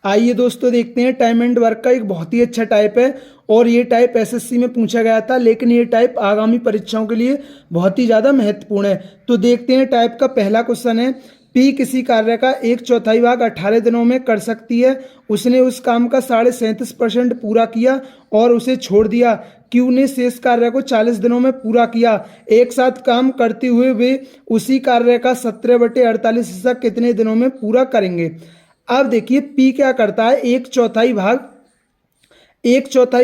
आइए दोस्तों देखते हैं, टाइम एंड वर्क का एक बहुत ही अच्छा टाइप है और ये टाइप एसएससी में पूछा गया था, लेकिन ये टाइप आगामी परीक्षाओं के लिए बहुत ही ज़्यादा महत्वपूर्ण है। तो देखते हैं, टाइप का पहला क्वेश्चन है, पी किसी कार्य का 1/4 भाग 18 दिनों में कर सकती है। उसने उस काम का 37.5% पूरा किया और उसे छोड़ दिया। क्यू ने शेष कार्य को 40 दिनों में पूरा किया। एक साथ काम करते हुए वे उसी कार्य का 17/48 हिस्सा कितने दिनों में पूरा करेंगे। अब देखिए, पी क्या करता है, 1/4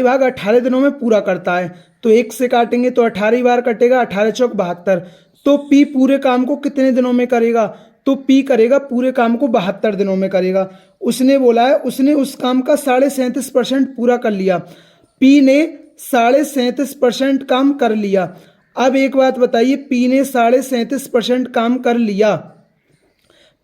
भाग 18 दिनों में पूरा करता है। तो एक से काटेंगे तो 18 बार कटेगा, 18 चौक 72। तो पी पूरे काम को कितने दिनों में करेगा, तो पी करेगा पूरे काम को 72 दिनों में करेगा। उसने बोला है उसने उस काम का 37.5% पूरा कर लिया। पी ने 37.5% काम कर लिया। अब एक बात बताइए, पी ने 37.5% काम कर लिया,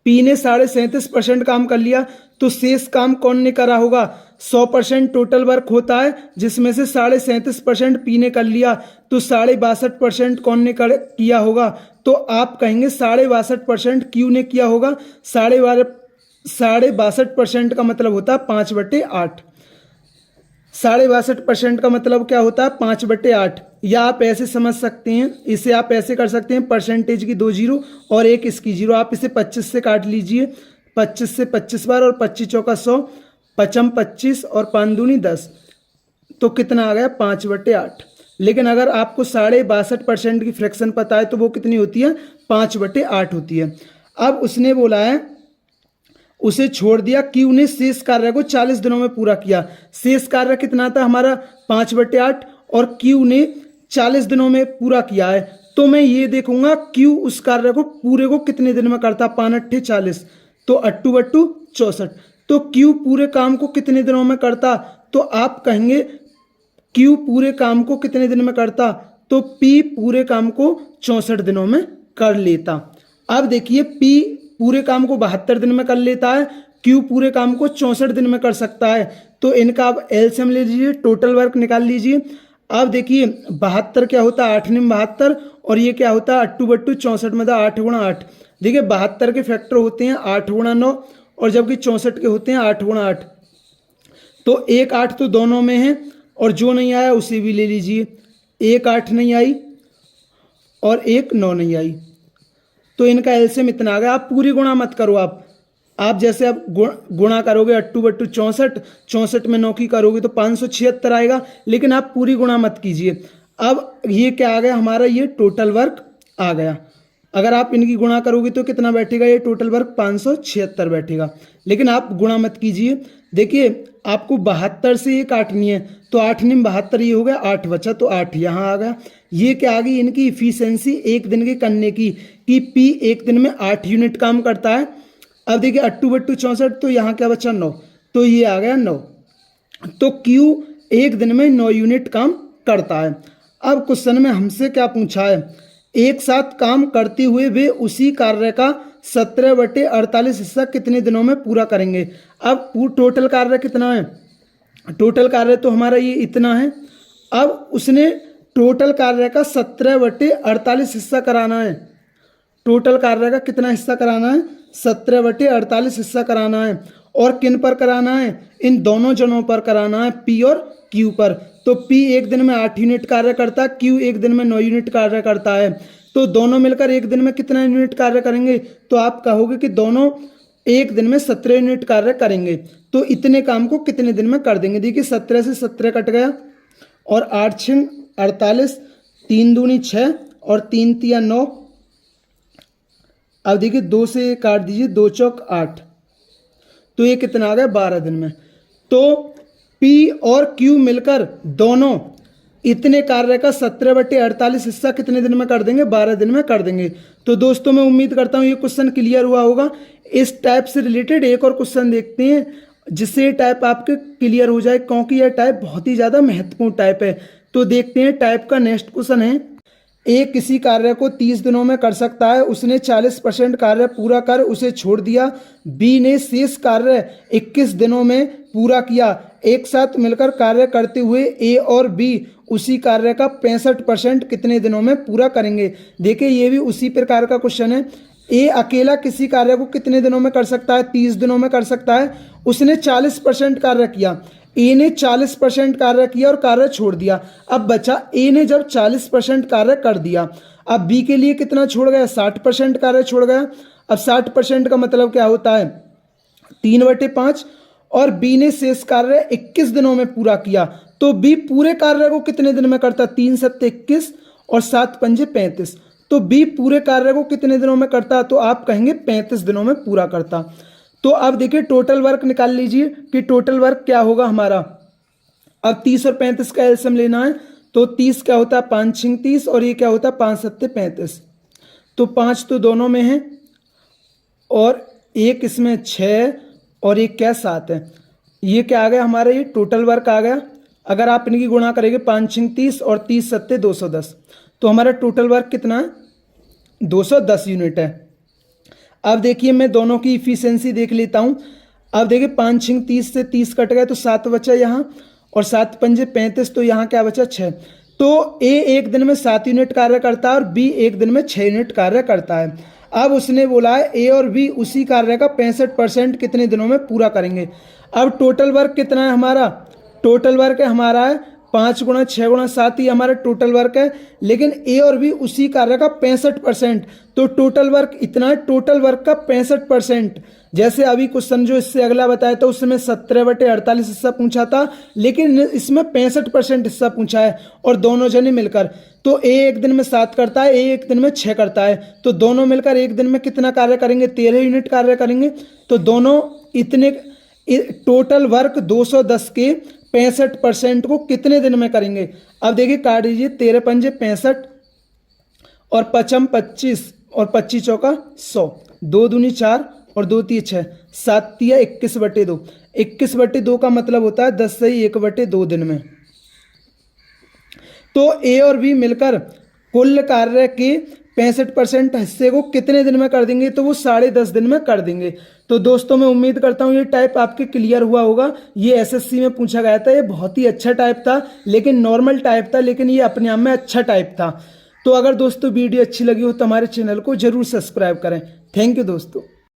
पी ने 37.5% काम कर लिया, तो शेष काम कौन ने करा होगा। 100% टोटल वर्क होता है, जिसमें से 37.5% पी ने कर लिया, तो 62.5% कौन ने किया होगा। तो आप कहेंगे 62.5% क्यू ने किया होगा। 62.5% का मतलब होता है 5/8। 62.5% का मतलब क्या होता है, 5/8। या आप ऐसे समझ सकते हैं, इसे आप ऐसे कर सकते हैं, परसेंटेज की 2 जीरो और एक इसकी जीरो, आप इसे 25 से काट लीजिए। 25 से 25 बार और 25 चौका 100, 55 25 और 5 दूनी 10, तो कितना आ गया 5/8। लेकिन अगर आपको 62.5% की फ्रैक्शन पता है तो वो कितनी होती है, 5/8 होती है। अब उसने बोला है उसे छोड़ दिया। क्यू ने शेष कार्य को 40 दिनों में पूरा किया। शेष कार्य कितना था हमारा, 5/8, और क्यू ने 40 दिनों में पूरा किया है। तो मैं ये देखूंगा क्यू उस कार्य को पूरे को कितने दिन में करता, 5 × 40, तो 8 × 64। तो क्यू पूरे काम को कितने दिनों में करता, तो आप कहेंगे क्यू पूरे काम को कितने दिन में करता, तो पी पूरे काम को 64 दिनों में कर लेता। अब देखिए, पी पूरे काम को 72 दिन में कर लेता है, क्यू पूरे काम को 64 दिन में कर सकता है। तो इनका आप एलसीएम ले लीजिए, टोटल वर्क निकाल लीजिए। अब देखिए, 72 क्या होता है, 8 × 72, और ये क्या होता है 8/64, मतलब 8 × 8। देखिए 72 के फैक्टर होते हैं 8 × 9, और जबकि 64 के होते हैं 8 × 8। तो एक 8 तो दोनों में है, और जो नहीं आया उसे भी ले लीजिए। एक 8 नहीं आई और एक 9 नहीं आई, तो इनका एलसीएम इतना आ गया। आप पूरी गुणा मत करो, आप जैसे आप गुणा करोगे 8/64, 64 में 9 की करोगे तो 576 आएगा, लेकिन आप पूरी गुणा मत कीजिए। अब ये क्या आ गया हमारा, ये टोटल वर्क आ गया। अगर आप इनकी गुणा करोगे तो कितना बैठेगा, ये टोटल वर्क 576 बैठेगा, लेकिन आप गुणा मत कीजिए। देखिए, आपको 72 से ये काटनी है, तो 8 × 72 ये हो गया, 8 बचा तो 8 यहाँ आ गया। ये क्या आ गई, इनकी इफिशियंसी एक दिन के करने की, कि पी एक दिन में 8 यूनिट काम करता है। अब देखिए 8/64, तो यहाँ क्या बचा 9, तो ये आ गया 9। तो क्यू एक दिन में 9 यूनिट काम करता है। अब क्वेश्चन में हमसे क्या पूछा है, एक साथ काम करते हुए वे उसी कार्य का 17/48 हिस्सा कितने दिनों में पूरा करेंगे। अब टोटल कार्य कितना है, टोटल कार्य तो हमारा ये इतना है। अब उसने टोटल कार्य का 17/48 हिस्सा कराना है। टोटल कार्य का कितना हिस्सा कराना है, 17/48 हिस्सा कराना है। और किन पर कराना है, इन दोनों जनों पर कराना है, पी और क्यू पर। तो पी एक दिन में 8 यूनिट कार्य करता है, क्यू एक दिन में 9 यूनिट कार्य करता है। तो दोनों मिलकर एक दिन में कितना यूनिट कार्य करेंगे, तो आप कहोगे कि दोनों एक दिन में 17 यूनिट कार्य करेंगे। तो इतने काम को कितने दिन में कर देंगे। देखिए 17 से 17 कट गया, और 8 × 6 = 48, 3 दूनी 6 और 3 × 3 = 9। अब देखिए 2 से काट दीजिए, 2 चौक 8, तो ये कितना आ गया 12 दिन में। तो पी और क्यू मिलकर दोनों इतने कार्य का 17/48 हिस्सा कितने दिन में कर देंगे, 12 दिन में कर देंगे। तो दोस्तों मैं उम्मीद करता हूँ ये क्वेश्चन क्लियर हुआ होगा। इस टाइप से रिलेटेड एक और क्वेश्चन देखते हैं, जिससे ये टाइप आपके क्लियर हो जाए, क्योंकि यह टाइप बहुत ही ज़्यादा महत्वपूर्ण टाइप है। तो देखते हैं, टाइप का नेक्स्ट क्वेश्चन है, ए किसी कार्य को 30 दिनों में कर सकता है। उसने 40% कार्य पूरा कर उसे छोड़ दिया। बी ने शेष कार्य 21 दिनों में पूरा किया। एक साथ मिलकर कार्य करते हुए ए और बी उसी कार्य का 65% कितने दिनों में पूरा करेंगे। देखिए ये भी उसी प्रकार का क्वेश्चन है। ए अकेला किसी कार्य को कितने दिनों में कर सकता है? 30 दिनों में कर सकता है। उसने 40% कार्य किया, ए ने 40% कार्य किया और कार्य छोड़ दिया। अब बचा ए ने जब 40% कार्य कर दिया, अब बी के लिए कितना छोड़ गया? 60% कार्य छोड़ गया। अब 60% का मतलब क्या होता है? 3/5। और बी ने शेष कार्य 21 दिनों में पूरा किया, तो बी पूरे कार्य को कितने दिन में करता? 3 सत्ते 21 और 7 पंजे 35। तो बी पूरे कार्य को कितने दिनों में करता? तो आप कहेंगे 35 दिनों में पूरा करता। तो अब देखिए टोटल वर्क निकाल लीजिए कि टोटल वर्क क्या होगा हमारा। अब 30 और 35 का एलसीएम लेना है, तो 30 क्या होता है? 5 छिंग 30 और ये क्या होता है? 5 सत्ते 35। तो 5 तो दोनों में है और एक इसमें 6 और एक क्या 7 है। ये क्या आ गया हमारा? ये टोटल वर्क आ गया। अगर आप इनकी गुणा करेंगे 5 छिंग 30 और 30 सत्ते 210, तो हमारा टोटल वर्क कितना है? 210 यूनिट है। अब देखिए मैं दोनों की इफिशियंसी देख लेता हूँ। अब देखिए 5 छिंग 30 से 30 कट गए तो 7 बचा यहाँ और 7 पंजे 35, तो यहाँ क्या बचा? 6। तो ए एक दिन में 7 यूनिट कार्य करता है और बी एक दिन में 6 यूनिट कार्य करता है। अब उसने बोला है ए और बी उसी कार्य का 65% कितने दिनों में पूरा करेंगे। अब टोटल वर्क कितना है हमारा? टोटल वर्क है हमारा है 5 गुणा 6 गुणा 7 ही हमारा टोटल वर्क है, लेकिन ए और बी उसी कार्य का 65%, तो टोटल वर्क इतना है। टोटल वर्क का 65%, जैसे अभी क्वेश्चन जो इससे अगला बताया था उसमें 17/48 हिस्सा पूछा था, लेकिन इसमें 65% हिस्सा पूछा है और दोनों जने मिलकर। तो ए एक दिन में 7 करता है, ए एक दिन में 6 करता है, तो दोनों मिलकर एक दिन में कितना कार्य करेंगे? 13 यूनिट कार्य करेंगे। तो दोनों इतने टोटल वर्क 210 के 65% को कितने दिन में करेंगे? अब देखिए काट दीजिए, 13 पंजे 65 और 5 25 और 25 चौका 100, 2 दूनी 4 और 2 तीय 6, 7 तिया 21/2। 21/2 का मतलब होता है 10 से 1/2 दिन में। तो ए और बी मिलकर कुल कार्य के 65% हिस्से को कितने दिन में कर देंगे? तो वो 10.5 दिन में कर देंगे। तो दोस्तों मैं उम्मीद करता हूँ ये टाइप आपके क्लियर हुआ होगा। ये एसएससी में पूछा गया था, ये बहुत ही अच्छा टाइप था, लेकिन नॉर्मल टाइप था, लेकिन ये अपने आप में अच्छा टाइप था। तो अगर दोस्तों वीडियो अच्छी लगी हो तो हमारे चैनल को जरूर सब्सक्राइब करें। थैंक यू दोस्तों।